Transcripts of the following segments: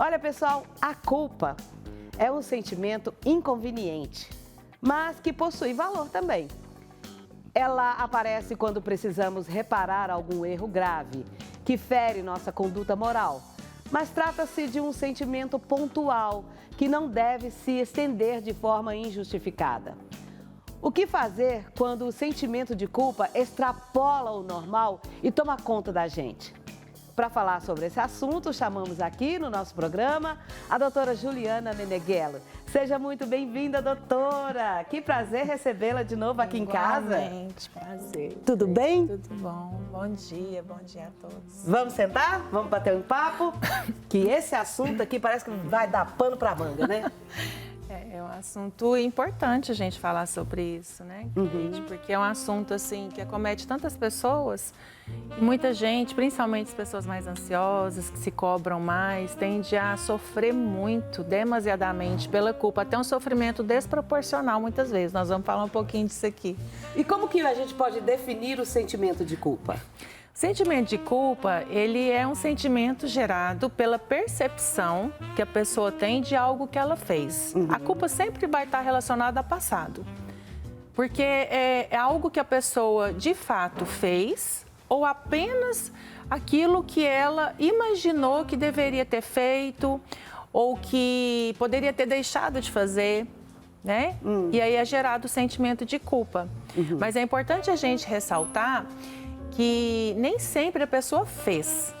Olha, pessoal, a culpa é um sentimento inconveniente, mas que possui valor também. Ela aparece quando precisamos reparar algum erro grave, que fere nossa conduta moral. Mas trata-se de um sentimento pontual, que não deve se estender de forma injustificada. O que fazer quando o sentimento de culpa extrapola o normal e toma conta da gente? Para falar sobre esse assunto, chamamos aqui no nosso programa a doutora Juliana Meneghello. Seja muito bem-vinda, doutora. Que prazer recebê-la de novo aqui em casa. Igualmente, prazer. Tudo bem? Tudo bom. Bom dia a todos. Vamos sentar? Vamos bater um papo? Que esse assunto aqui parece que vai dar pano para manga, né? É um assunto importante a gente falar sobre isso, né, Kate? Porque é um assunto, assim, que acomete tantas pessoas e muita gente, principalmente as pessoas mais ansiosas, que se cobram mais, tende a sofrer muito, demasiadamente, pela culpa, até um sofrimento desproporcional muitas vezes. Nós vamos falar um pouquinho disso aqui. E como que a gente pode definir o sentimento de culpa? O sentimento de culpa, ele é um sentimento gerado pela percepção que a pessoa tem de algo que ela fez. A culpa sempre vai estar relacionada ao passado, porque é algo que a pessoa de fato fez ou apenas aquilo que ela imaginou que deveria ter feito ou que poderia ter deixado de fazer, né? E aí é gerado o sentimento de culpa. Mas é importante a gente ressaltar que nem sempre a pessoa fez.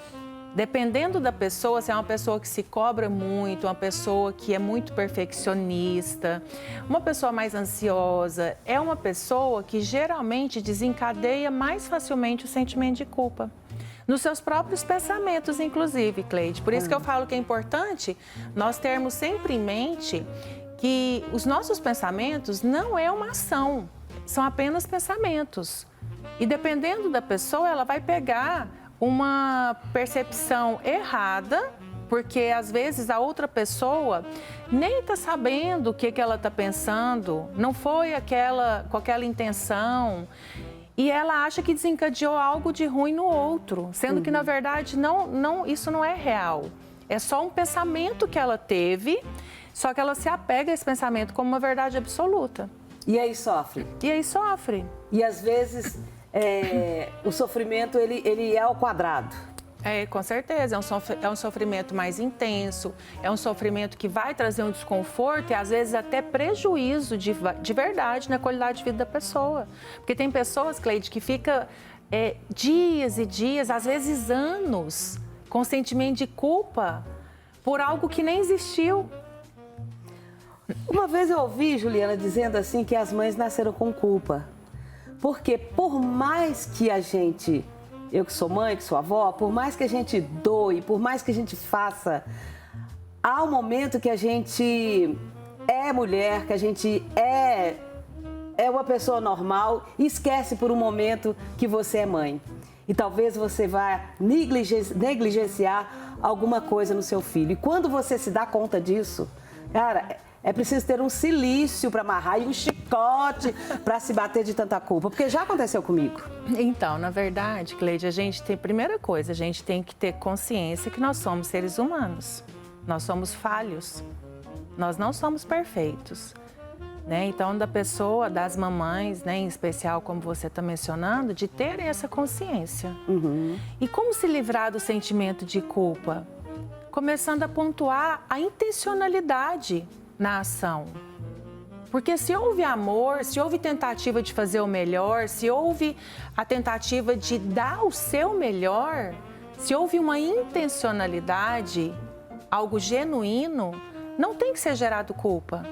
Dependendo da pessoa, se é uma pessoa que se cobra muito, uma pessoa que é muito perfeccionista, uma pessoa mais ansiosa, é uma pessoa que geralmente desencadeia mais facilmente o sentimento de culpa. Nos seus próprios pensamentos, inclusive, Cleide. Por isso que eu falo que é importante nós termos sempre em mente que os nossos pensamentos não é uma ação, são apenas pensamentos. E dependendo da pessoa, ela vai pegar uma percepção errada, porque às vezes a outra pessoa nem está sabendo o que ela está pensando, não foi com aquela intenção, e ela acha que desencadeou algo de ruim no outro, sendo que na verdade isso não é real. É só um pensamento que ela teve, só que ela se apega a esse pensamento como uma verdade absoluta. E aí sofre? E aí sofre. E às vezes o sofrimento ele é ao quadrado. É, com certeza, é um sofrimento mais intenso, é um sofrimento que vai trazer um desconforto e às vezes até prejuízo de verdade na qualidade de vida da pessoa. Porque tem pessoas, Cleide, que fica dias e dias, às vezes anos, com sentimento de culpa por algo que nem existiu. Uma vez eu ouvi Juliana dizendo assim que as mães nasceram com culpa. Porque por mais que a gente, eu que sou mãe, que sou avó, por mais que a gente doe, por mais que a gente faça, há um momento que a gente é mulher, que a gente é uma pessoa normal e esquece por um momento que você é mãe. E talvez você vá negligenciar alguma coisa no seu filho. E quando você se dá conta disso, cara, é preciso ter um cilício para amarrar e um chicote para se bater de tanta culpa, porque já aconteceu comigo. Então, na verdade, Cleide, primeira coisa, a gente tem que ter consciência que nós somos seres humanos. Nós somos falhos. Nós não somos perfeitos. Né? Então, das mamães, né, em especial, como você está mencionando, de terem essa consciência. E como se livrar do sentimento de culpa? Começando a pontuar a intencionalidade na ação. Porque se houve amor, se houve tentativa de fazer o melhor, se houve a tentativa de dar o seu melhor, se houve uma intencionalidade, algo genuíno, não tem que ser gerado culpa.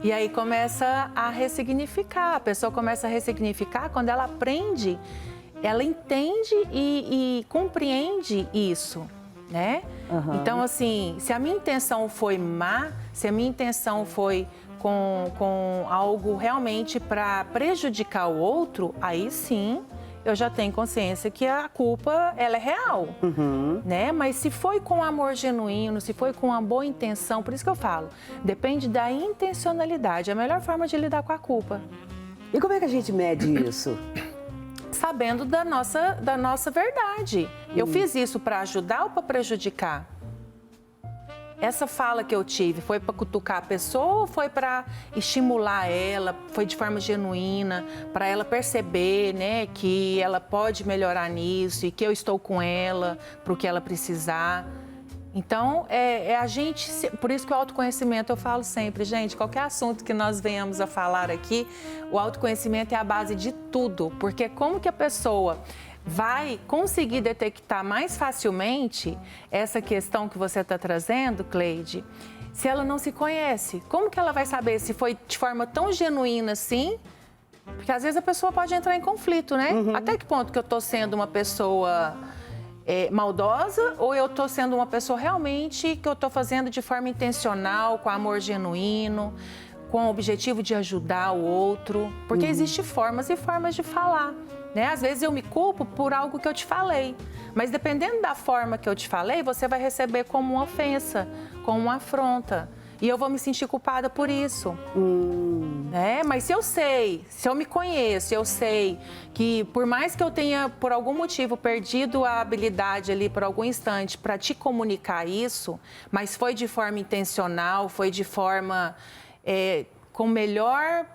E aí começa a ressignificar, a pessoa começa a ressignificar quando ela aprende, ela entende e compreende isso. Né? Então, assim, se a minha intenção foi má, se a minha intenção foi com algo realmente para prejudicar o outro, aí sim eu já tenho consciência que a culpa ela é real, né? Mas se foi com amor genuíno, se foi com uma boa intenção, por isso que eu falo, depende da intencionalidade, é a melhor forma de lidar com a culpa. E como é que a gente mede isso? Sabendo da nossa verdade. Eu fiz isso para ajudar ou para prejudicar? essa fala que eu tive foi para cutucar a pessoa ou foi para estimular ela, foi de forma genuína, para ela perceber, né, que ela pode melhorar nisso e que eu estou com ela para o que ela precisar. Então, a gente, por isso que o autoconhecimento, eu falo sempre, gente, qualquer assunto que nós venhamos a falar aqui, o autoconhecimento é a base de tudo, porque como que a pessoa vai conseguir detectar mais facilmente essa questão que você está trazendo, Cleide, se ela não se conhece? Como que ela vai saber se foi de forma tão genuína assim? Porque às vezes a pessoa pode entrar em conflito, né? Até que ponto que eu estou sendo uma pessoa maldosa ou eu estou sendo uma pessoa realmente que eu estou fazendo de forma intencional, com amor genuíno, com o objetivo de ajudar o outro? Porque existem formas e formas de falar. Né? Às vezes eu me culpo por algo que eu te falei, mas dependendo da forma que eu te falei, você vai receber como uma ofensa, como uma afronta. E eu vou me sentir culpada por isso. Né? Mas se eu sei, se eu me conheço, eu sei que por mais que eu tenha, por algum motivo, perdido a habilidade ali por algum instante para te comunicar isso, mas foi de forma intencional, foi de forma com melhor...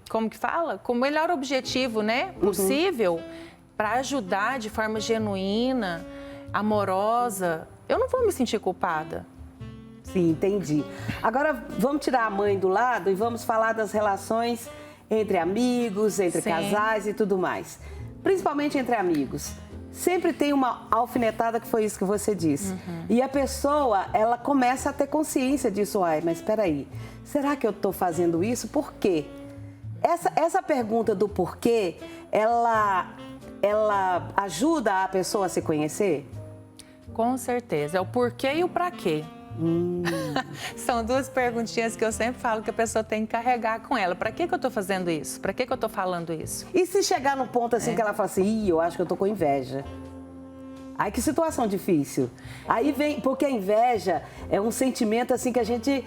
como que fala? Com o melhor objetivo, né, possível, para ajudar de forma genuína, amorosa, eu não vou me sentir culpada. Sim, entendi. Agora, vamos tirar a mãe do lado e vamos falar das relações entre amigos, entre casais e tudo mais. Principalmente entre amigos. Sempre tem uma alfinetada, que foi isso que você disse. E a pessoa, ela começa a ter consciência disso. Ai, mas espera aí, será que eu estou fazendo isso? Por quê? Essa pergunta do porquê, ela ajuda a pessoa a se conhecer? Com certeza. É o porquê e o pra quê. São duas perguntinhas que eu sempre falo que a pessoa tem que carregar com ela. Pra que eu tô fazendo isso? Pra que eu tô falando isso? E se chegar no ponto assim que ela fala assim, eu acho que eu tô com inveja. Ai, que situação difícil. Aí vem, porque a inveja é um sentimento assim que a gente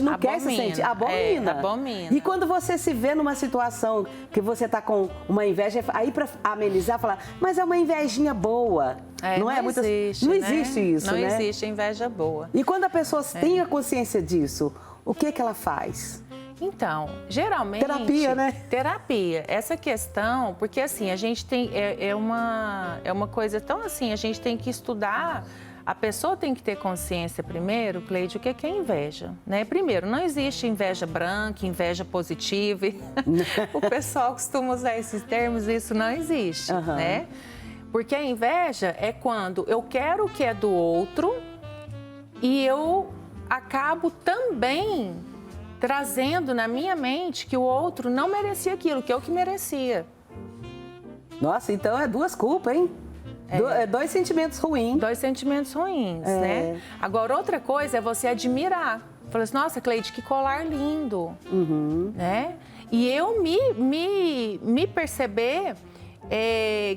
não quer se sentir. Abomina. Abomina. E quando você se vê numa situação que você tá com uma inveja, aí para amenizar, falar, mas é uma invejinha boa. Não existe, não existe isso, não né? Não existe inveja boa. E quando a pessoa tem a consciência disso, o que ela faz? Então, geralmente... Terapia, né? Terapia. Essa questão, porque assim, a gente tem... É uma coisa tão assim, a gente tem que estudar... A pessoa tem que ter consciência primeiro, Cleide, o que é inveja, né? Primeiro, não existe inveja branca, inveja positiva. O pessoal costuma usar esses termos, isso não existe, né? Porque a inveja é quando eu quero o que é do outro e eu acabo também trazendo na minha mente que o outro não merecia aquilo, que eu que merecia. Nossa, então é duas culpas, hein? Dois sentimentos ruins. Dois sentimentos ruins, né? Agora, outra coisa é você admirar. Falar assim, nossa, Cleide, que colar lindo, né? E eu me perceber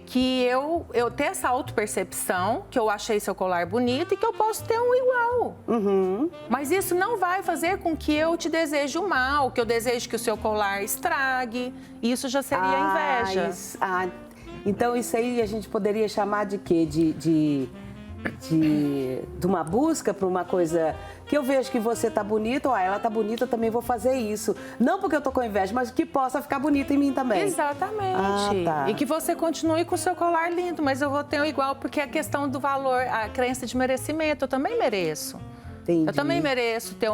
que eu ter essa autopercepção, que eu achei seu colar bonito e que eu posso ter um igual. Mas isso não vai fazer com que eu te deseje o mal, que eu deseje que o seu colar estrague. Isso já seria inveja. Então, isso aí a gente poderia chamar de quê? De uma busca para uma coisa que eu vejo que você tá bonita, ela tá bonita, eu também vou fazer isso. Não porque eu tô com inveja, mas que possa ficar bonita em mim também. Exatamente. E que você continue com o seu colar lindo, mas eu vou ter um igual, porque a questão do valor, a crença de merecimento, eu também mereço. Entendi. Eu também mereço ter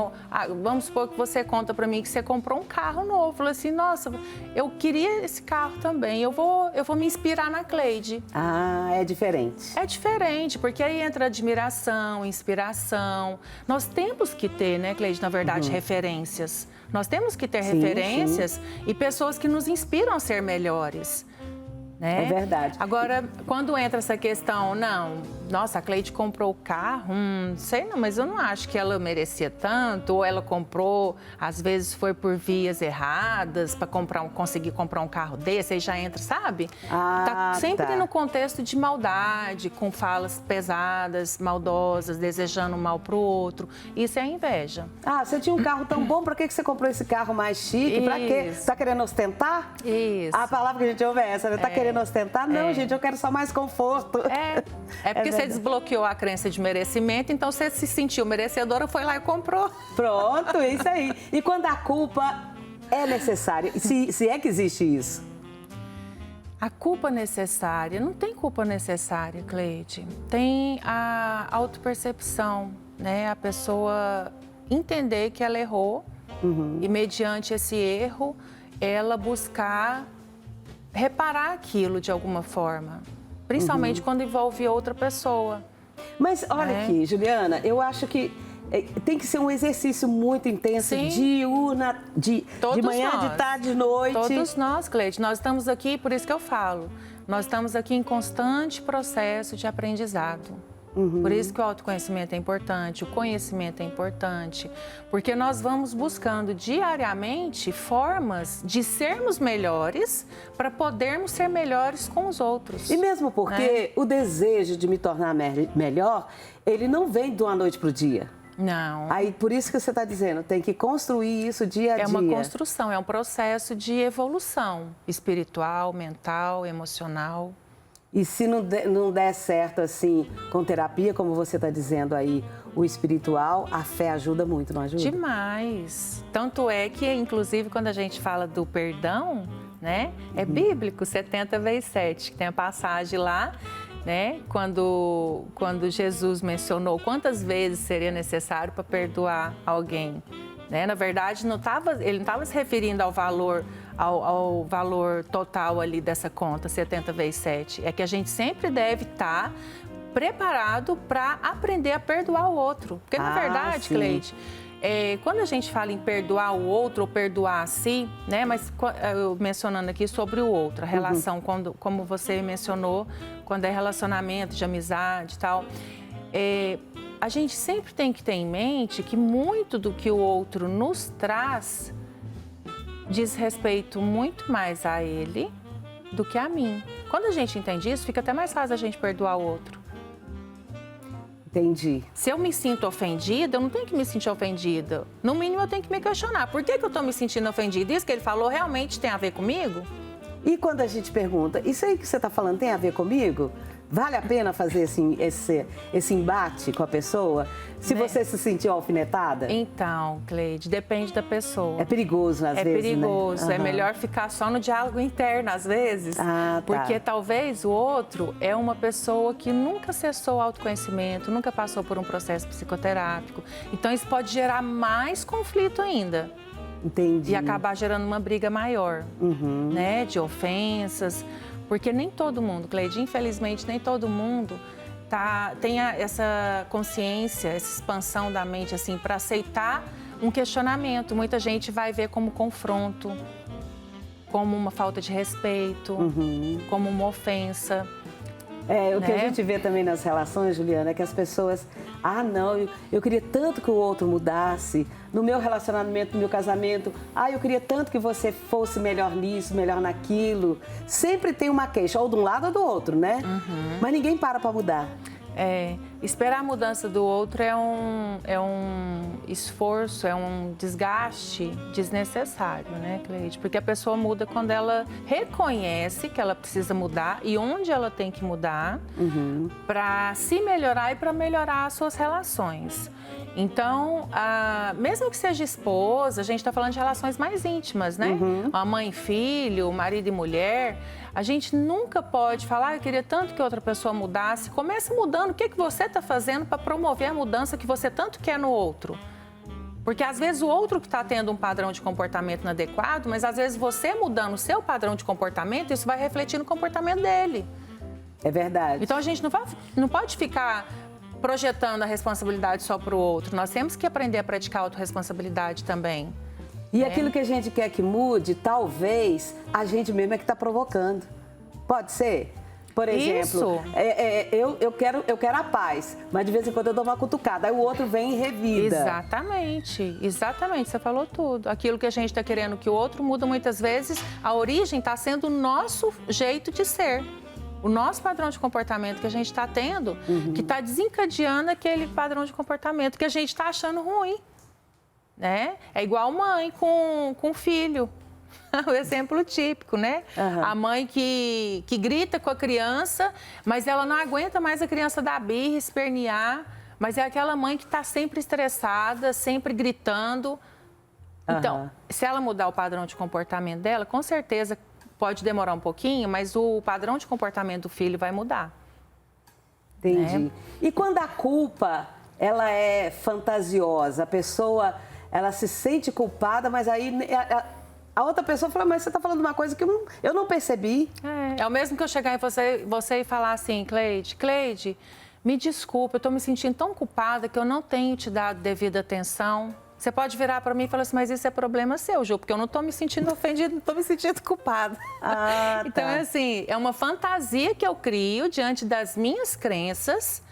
vamos supor que você conta pra mim que você comprou um carro novo. Falou assim, nossa, eu queria esse carro também. Eu vou me inspirar na Cleide. É diferente. É diferente, porque aí entra admiração, inspiração. Nós temos que ter, né, Cleide, na verdade, referências. Nós temos que ter referências e pessoas que nos inspiram a ser melhores. Né? É verdade. Agora, quando entra essa questão, nossa, a Cleide comprou o carro, sei não, mas eu não acho que ela merecia tanto, ou ela comprou, às vezes foi por vias erradas, para conseguir comprar um carro desse, aí já entra, sabe? Tá sempre no contexto de maldade, com falas pesadas, maldosas, desejando mal pro outro. Isso é inveja. Você tinha um carro tão bom, para que você comprou esse carro mais chique? Para quê? Tá querendo ostentar? Isso. A palavra que a gente ouve é essa, né? Tá querendo querendo ostentar. Não, gente, eu quero só mais conforto. É porque você desbloqueou a crença de merecimento, então você se sentiu merecedora, foi lá e comprou. Pronto, isso aí. E quando a culpa é necessária, se é que existe isso? A culpa necessária, não tem culpa necessária, Cleide. Tem a autopercepção, né? A pessoa entender que ela errou e mediante esse erro, ela buscar reparar aquilo de alguma forma. Principalmente quando envolve outra pessoa. Mas olha aqui, Juliana, eu acho que tem que ser um exercício muito intenso, diurna, de manhã, de tarde, de noite. Todos nós, Cleide, nós estamos aqui, por isso que eu falo, nós estamos aqui em constante processo de aprendizado. Por isso que o autoconhecimento é importante, o conhecimento é importante, porque nós vamos buscando diariamente formas de sermos melhores para podermos ser melhores com os outros. E mesmo porque o desejo de me tornar melhor, ele não vem de uma noite para o dia. Não. Aí, por isso que você está dizendo, tem que construir isso dia a dia. É uma construção, é um processo de evolução espiritual, mental, emocional. E se não der certo assim, com terapia, como você está dizendo aí, o espiritual, a fé ajuda muito, não ajuda? Demais. Tanto é que, inclusive, quando a gente fala do perdão, né? É bíblico, 70 vezes 7, que tem a passagem lá, né? Quando Jesus mencionou quantas vezes seria necessário para perdoar alguém. Né? Na verdade, ele não estava se referindo ao valor total ali dessa conta, 70 vezes 7. É que a gente sempre deve estar preparado para aprender a perdoar o outro. Porque, na verdade, Cleide, quando a gente fala em perdoar o outro ou perdoar a si, né? Mas eu mencionando aqui sobre o outro, a relação, como você mencionou, quando é relacionamento de amizade e tal, a gente sempre tem que ter em mente que muito do que o outro nos traz diz respeito muito mais a ele do que a mim. Quando a gente entende isso, fica até mais fácil a gente perdoar o outro. Entendi. Se eu me sinto ofendida, eu não tenho que me sentir ofendida. No mínimo, eu tenho que me questionar. Por que eu estou me sentindo ofendida? Isso que ele falou realmente tem a ver comigo? E quando a gente pergunta, isso aí que você está falando tem a ver comigo? Vale a pena fazer assim, esse embate com a pessoa? Se você se sentiu alfinetada? Então, Cleide, depende da pessoa. É perigoso, às vezes, É perigoso. Né? É melhor ficar só no diálogo interno, às vezes. Porque talvez o outro é uma pessoa que nunca acessou o autoconhecimento, nunca passou por um processo psicoterápico. Então, isso pode gerar mais conflito ainda. Entendi. E acabar gerando uma briga maior, né? De ofensas. Porque nem todo mundo, Cleide, infelizmente, nem todo mundo tem essa consciência, essa expansão da mente, assim, para aceitar um questionamento. Muita gente vai ver como confronto, como uma falta de respeito, como uma ofensa. O que a gente vê também nas relações, Juliana, é que as pessoas... não, eu queria tanto que o outro mudasse. No meu relacionamento, no meu casamento, eu queria tanto que você fosse melhor nisso, melhor naquilo. Sempre tem uma queixa, ou de um lado ou do outro, né? Mas ninguém para mudar. Esperar a mudança do outro é um esforço, é um desgaste desnecessário, né, Cleide? Porque a pessoa muda quando ela reconhece que ela precisa mudar e onde ela tem que mudar para se melhorar e para melhorar as suas relações. Então, mesmo que seja esposa, a gente está falando de relações mais íntimas, né? A mãe e filho, marido e mulher, a gente nunca pode falar, eu queria tanto que outra pessoa mudasse. Comece mudando o que você está fazendo para promover a mudança que você tanto quer no outro. Porque às vezes o outro que está tendo um padrão de comportamento inadequado, mas às vezes você mudando o seu padrão de comportamento, isso vai refletir no comportamento dele. É verdade. Então a gente não pode ficar projetando a responsabilidade só para o outro. Nós temos que aprender a praticar a autorresponsabilidade também. E aquilo que a gente quer que mude, talvez a gente mesmo é que está provocando. Pode ser? Por exemplo, eu quero a paz, mas de vez em quando eu dou uma cutucada, aí o outro vem e revida. Exatamente, você falou tudo. Aquilo que a gente está querendo que o outro muda, muitas vezes, a origem está sendo o nosso jeito de ser. O nosso padrão de comportamento que a gente está tendo, que está desencadeando aquele padrão de comportamento que a gente está achando ruim. Né? É igual mãe com filho. O exemplo típico, né? Aham. A mãe que grita com a criança, mas ela não aguenta mais a criança dar birra, espernear, mas é aquela mãe que está sempre estressada, sempre gritando. Então, Aham. se ela mudar o padrão de comportamento dela, com certeza pode demorar um pouquinho, mas o padrão de comportamento do filho vai mudar. Entendi. Né? E quando a culpa, ela é fantasiosa, a pessoa, ela se sente culpada, mas aí a outra pessoa fala, mas você está falando uma coisa que eu não percebi. É o mesmo que eu chegar em você e falar assim, Cleide, me desculpa, eu estou me sentindo tão culpada que eu não tenho te dado devida atenção. Você pode virar para mim e falar assim, mas isso é problema seu, Ju, porque eu não estou me sentindo ofendida, não estou me sentindo culpada. Ah, Então, tá. é assim, é uma fantasia que eu crio diante das minhas crenças,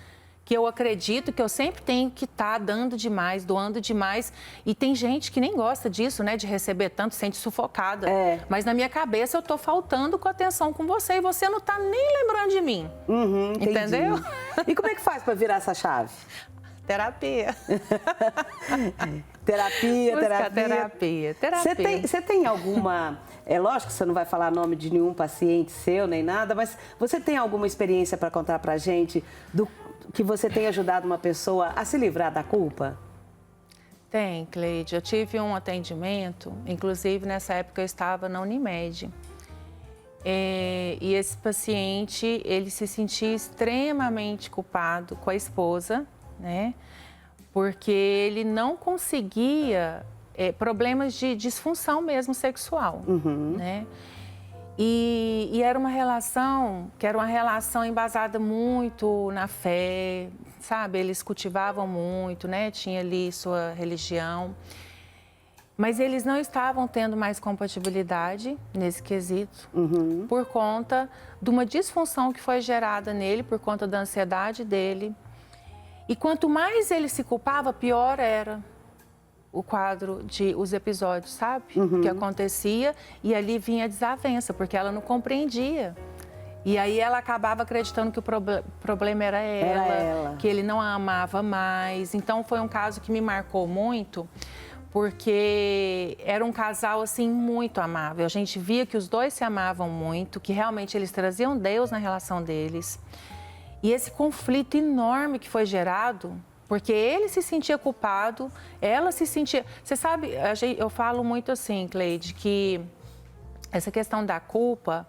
que eu acredito que eu sempre tenho que estar dando demais, doando demais. E tem gente que nem gosta disso, né, de receber tanto, sente sufocada. É. Mas na minha cabeça eu estou faltando com atenção com você e você não está nem lembrando de mim. Uhum, entendi. Entendeu? E como é que faz para virar essa chave? Terapia. Terapia. Você tem alguma... É lógico que você não vai falar nome de nenhum paciente seu, nem nada, mas você tem alguma experiência para contar para a gente do que você tem ajudado uma pessoa a se livrar da culpa? Tem, Cleide. Eu tive um atendimento, inclusive nessa época eu estava na Unimed. E esse paciente, ele se sentia extremamente culpado com a esposa, né? Porque ele não conseguia problemas de disfunção mesmo sexual, né? E era uma relação embasada muito na fé, sabe? Eles cultivavam muito, né? Tinha ali sua religião. Mas eles não estavam tendo mais compatibilidade nesse quesito, por conta de uma disfunção que foi gerada nele, por conta da ansiedade dele. E quanto mais ele se culpava, pior era o quadro os episódios, sabe? Que acontecia e ali vinha a desavença, porque ela não compreendia. E aí ela acabava acreditando que o problema era ela, que ele não a amava mais. Então foi um caso que me marcou muito, porque era um casal assim muito amável. A gente via que os dois se amavam muito, que realmente eles traziam Deus na relação deles. E esse conflito enorme que foi gerado, porque ele se sentia culpado, ela se sentia... Você sabe, eu falo muito assim, Cleide, que essa questão da culpa,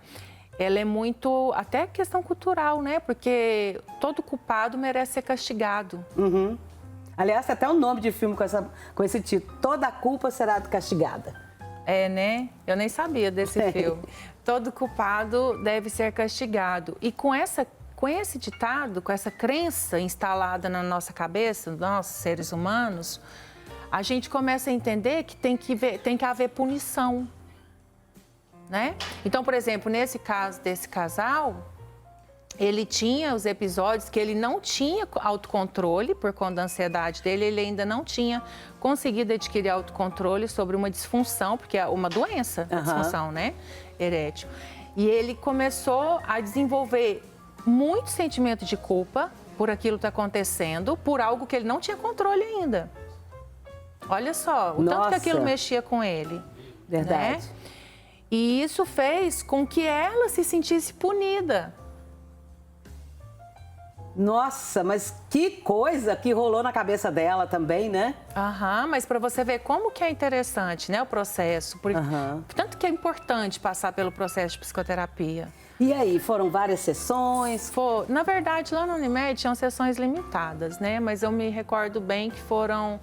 ela é muito... Até questão cultural, né? Porque todo culpado merece ser castigado. Aliás, tem até um nome de filme com esse título, Toda Culpa Será Castigada. É, né? Eu nem sabia desse filme. Todo culpado deve ser castigado. E com esse ditado, com essa crença instalada na nossa cabeça, nós, seres humanos, a gente começa a entender que tem que haver punição, né? Então, por exemplo, nesse caso desse casal, ele tinha os episódios que ele não tinha autocontrole por conta da ansiedade dele, ele ainda não tinha conseguido adquirir autocontrole sobre uma disfunção, porque é uma doença, a disfunção, né? Erétil. E ele começou a desenvolver muito sentimento de culpa por aquilo que está acontecendo, por algo que ele não tinha controle ainda. Olha só, o tanto que aquilo mexia com ele. Verdade. Né? E isso fez com que ela se sentisse punida. Nossa, mas que coisa que rolou na cabeça dela também, né? Mas para você ver como que é interessante, né, o processo. Tanto que é importante passar pelo processo de psicoterapia. E aí, foram várias sessões? Na verdade, lá no Unimed tinham sessões limitadas, né? Mas eu me recordo bem que foram,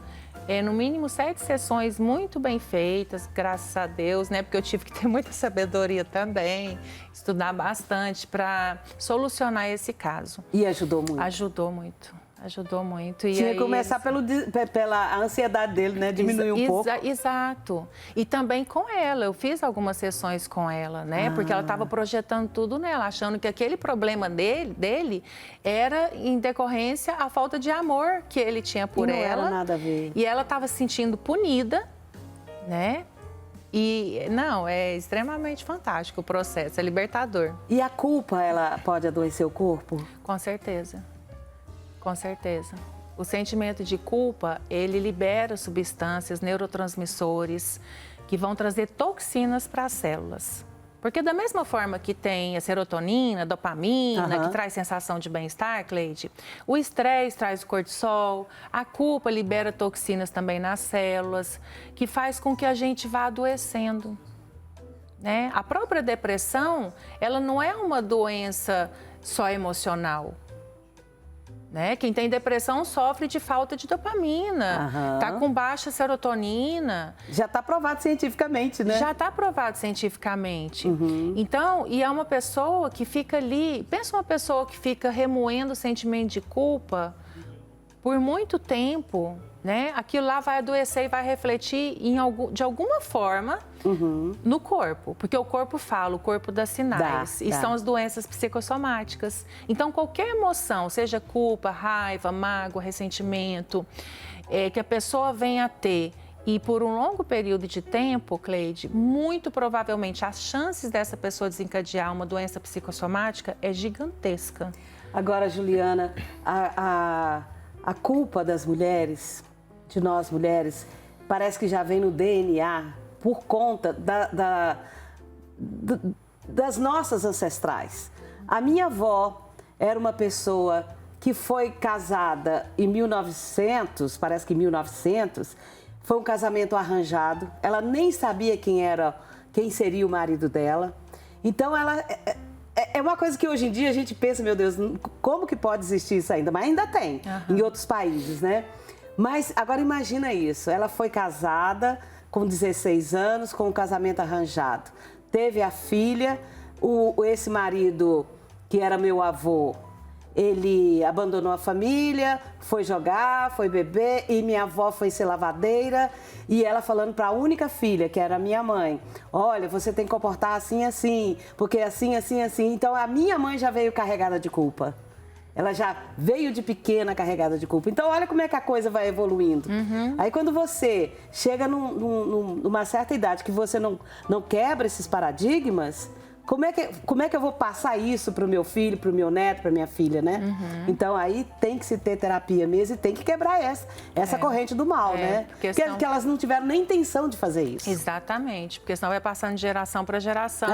no mínimo, 7 sessões muito bem feitas, graças a Deus, né? Porque eu tive que ter muita sabedoria também, estudar bastante para solucionar esse caso. E ajudou muito? Ajudou muito. Ajudou muito. E tinha aí, que começar pela ansiedade dele, né? Diminuir um pouco. Exato. E também com ela. Eu fiz algumas sessões com ela, né? Porque ela estava projetando tudo nela, achando que aquele problema dele era em decorrência à falta de amor que ele tinha por ela. Não era nada a ver. E ela estava se sentindo punida, né? E, não, é extremamente fantástico o processo, é libertador. E a culpa, ela pode adoecer o corpo? Com certeza. Com certeza. O sentimento de culpa, ele libera substâncias, neurotransmissores, que vão trazer toxinas para as células. Porque da mesma forma que tem a serotonina, a dopamina, que traz sensação de bem-estar, Cleide, o estresse traz o cortisol, a culpa libera toxinas também nas células, que faz com que a gente vá adoecendo. Né? A própria depressão, ela não é uma doença só emocional. Né? Quem tem depressão sofre de falta de dopamina, está com baixa serotonina. Já está provado cientificamente, né? Já está provado cientificamente. Então, e é uma pessoa que fica ali, pensa uma pessoa que fica remoendo o sentimento de culpa por muito tempo, né? Aquilo lá vai adoecer e vai refletir de alguma forma no corpo. Porque o corpo fala, o corpo dá sinais. E são as doenças psicossomáticas. Então, qualquer emoção, seja culpa, raiva, mágoa, ressentimento, que a pessoa venha a ter e por um longo período de tempo, Cleide, muito provavelmente as chances dessa pessoa desencadear uma doença psicossomática é gigantesca. Agora, Juliana, a culpa das mulheres, de nós mulheres, parece que já vem no DNA por conta das nossas ancestrais. A minha avó era uma pessoa que foi casada em 1900, parece que em 1900, foi um casamento arranjado, ela nem sabia quem seria o marido dela. Então, ela... É uma coisa que hoje em dia a gente pensa, meu Deus, como que pode existir isso ainda? Mas ainda tem, em outros países, né? Mas agora imagina isso, ela foi casada com 16 anos, com um casamento arranjado. Teve a filha, esse marido, que era meu avô, ele abandonou a família, foi jogar, foi beber, e minha avó foi ser lavadeira, e ela falando para a única filha, que era a minha mãe, olha, você tem que comportar assim, assim, porque assim, assim, assim. Então, a minha mãe já veio carregada de culpa. Ela já veio de pequena carregada de culpa. Então, olha como é que a coisa vai evoluindo. Aí, quando você chega numa certa idade que você não quebra esses paradigmas, como é que eu vou passar isso para o meu filho, para o meu neto, para minha filha, né? Então, aí tem que se ter terapia mesmo e tem que quebrar essa corrente do mal, né? Porque senão... elas não tiveram nem intenção de fazer isso. Exatamente, porque senão vai passando de geração para geração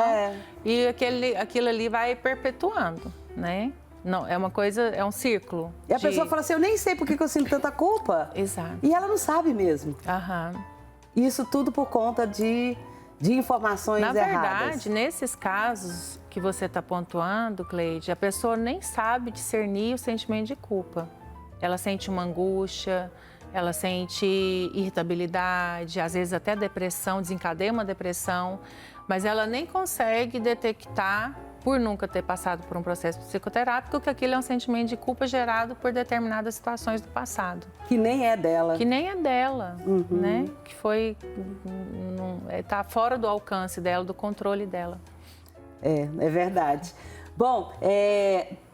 e aquilo ali vai perpetuando, né? Não, é uma coisa, é um círculo. E a pessoa fala assim, eu nem sei por que eu sinto tanta culpa. Exato. E ela não sabe mesmo. Isso tudo por conta de informações erradas. Na verdade, nesses casos que você está pontuando, Cleide, a pessoa nem sabe discernir o sentimento de culpa. Ela sente uma angústia, ela sente irritabilidade, às vezes até depressão, desencadeia uma depressão, mas ela nem consegue detectar, por nunca ter passado por um processo psicoterápico, que aquilo é um sentimento de culpa gerado por determinadas situações do passado. Que nem é dela. Que nem é dela, né? Que foi... está fora do alcance dela, do controle dela. É verdade. Bom,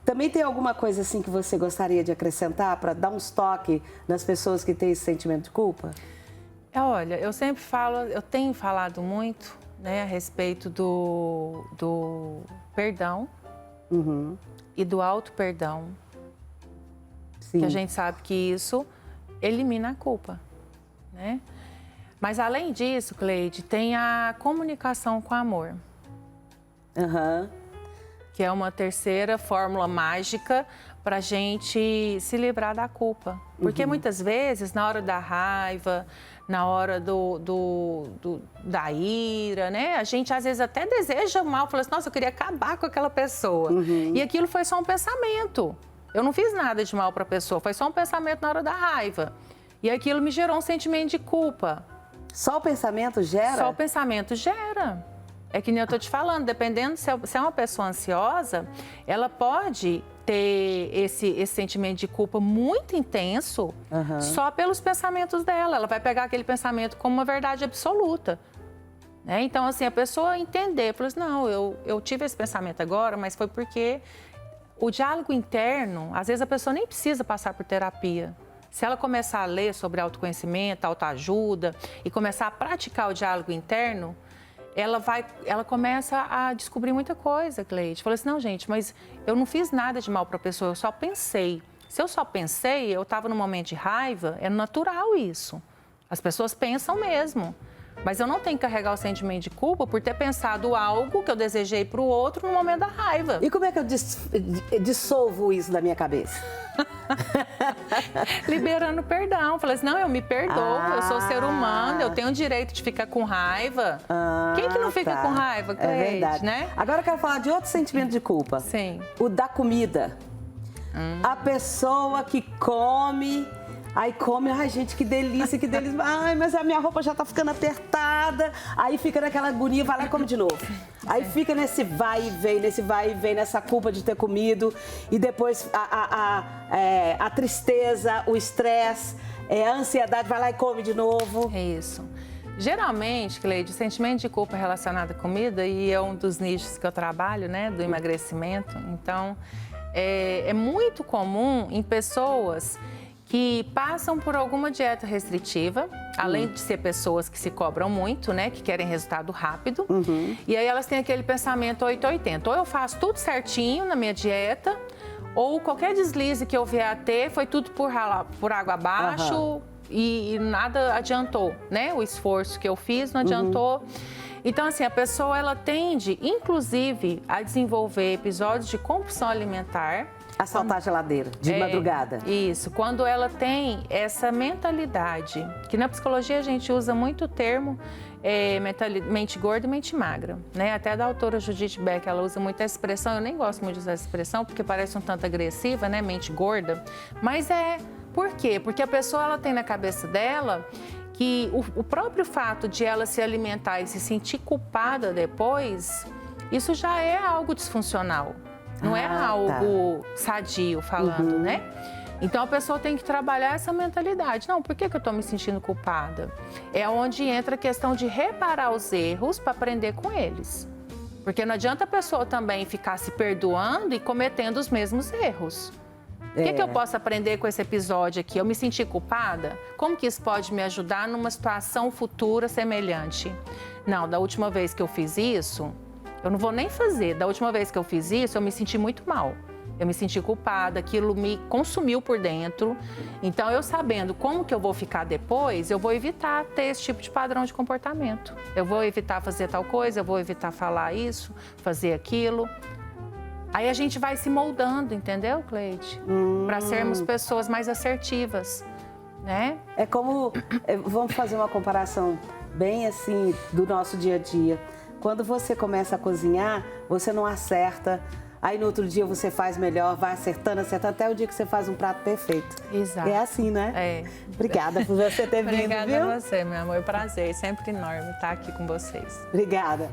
também tem alguma coisa assim que você gostaria de acrescentar para dar uns toques nas pessoas que têm esse sentimento de culpa? Olha, eu sempre falo, eu tenho falado muito, né, a respeito do perdão e do auto-perdão. Que a gente sabe que isso elimina a culpa, né? Mas além disso, Cleide, tem a comunicação com amor. Que é uma terceira fórmula mágica para a gente se livrar da culpa. Porque muitas vezes, na hora da raiva, na hora da ira, né? A gente às vezes até deseja mal, fala assim, nossa, eu queria acabar com aquela pessoa. E aquilo foi só um pensamento. Eu não fiz nada de mal para a pessoa, foi só um pensamento na hora da raiva. E aquilo me gerou um sentimento de culpa. Só o pensamento gera? Só o pensamento gera. É que nem eu tô te falando, dependendo se é uma pessoa ansiosa, ela pode ter esse sentimento de culpa muito intenso só pelos pensamentos dela. Ela vai pegar aquele pensamento como uma verdade absoluta. Né? Então, assim, a pessoa entender, falar assim, não, eu tive esse pensamento agora, mas foi porque o diálogo interno, às vezes a pessoa nem precisa passar por terapia. Se ela começar a ler sobre autoconhecimento, autoajuda e começar a praticar o diálogo interno, ela começa a descobrir muita coisa, Cleide. Fala assim, não, gente, mas eu não fiz nada de mal para a pessoa, eu só pensei. Se eu só pensei, eu estava num momento de raiva, é natural isso. As pessoas pensam mesmo. Mas eu não tenho que carregar o sentimento de culpa por ter pensado algo que eu desejei para o outro no momento da raiva. E como é que eu dissolvo isso da minha cabeça? Liberando perdão. Falei assim, não, eu me perdoo, eu sou ser humano, eu tenho o direito de ficar com raiva. Quem que não fica com raiva, Cleide, é verdade, né? Agora eu quero falar de outro sentimento de culpa. Sim. O da comida. A pessoa que come... Aí come, ai gente, que delícia, que delícia. Ai, mas a minha roupa já tá ficando apertada. Aí fica naquela agonia, vai lá e come de novo. Aí fica nesse vai e vem, nessa culpa de ter comido. E depois a tristeza, o estresse, a ansiedade, vai lá e come de novo. É isso. Geralmente, Cleide, o sentimento de culpa relacionado à comida, e é um dos nichos que eu trabalho, né, do emagrecimento. Então, é muito comum em pessoas que passam por alguma dieta restritiva, além de ser pessoas que se cobram muito, né, que querem resultado rápido. E aí elas têm aquele pensamento 880. Ou eu faço tudo certinho na minha dieta, ou qualquer deslize que eu vier a ter foi tudo por água abaixo e nada adiantou, né? O esforço que eu fiz não adiantou. Então, assim, a pessoa, ela tende, inclusive, a desenvolver episódios de compulsão alimentar. Assaltar a geladeira de madrugada. Isso, quando ela tem essa mentalidade, que na psicologia a gente usa muito o termo mente gorda e mente magra, né? Até da autora Judith Beck, ela usa muito essa expressão, eu nem gosto muito de usar essa expressão, porque parece um tanto agressiva, né? Mente gorda, mas por quê? Porque a pessoa, ela tem na cabeça dela que o próprio fato de ela se alimentar e se sentir culpada depois, isso já é algo disfuncional. Não é algo sadio falando, né? Então, a pessoa tem que trabalhar essa mentalidade. Não, por que eu estou me sentindo culpada? É onde entra a questão de reparar os erros para aprender com eles. Porque não adianta a pessoa também ficar se perdoando e cometendo os mesmos erros. O que eu posso aprender com esse episódio aqui? Eu me senti culpada? Como que isso pode me ajudar numa situação futura semelhante? Não, da última vez que eu fiz isso... Eu não vou nem fazer. Da última vez que eu fiz isso, eu me senti muito mal. Eu me senti culpada, aquilo me consumiu por dentro. Então, eu sabendo como que eu vou ficar depois, eu vou evitar ter esse tipo de padrão de comportamento. Eu vou evitar fazer tal coisa, eu vou evitar falar isso, fazer aquilo. Aí a gente vai se moldando, entendeu, Cleide? Para sermos pessoas mais assertivas, né? É como, vamos fazer uma comparação bem assim do nosso dia a dia. Quando você começa a cozinhar, você não acerta, aí no outro dia você faz melhor, vai acertando, até o dia que você faz um prato perfeito. Exato. É assim, né? É. Obrigada por você ter vindo, viu? Obrigada a você, meu amor. É um prazer, sempre enorme estar aqui com vocês. Obrigada.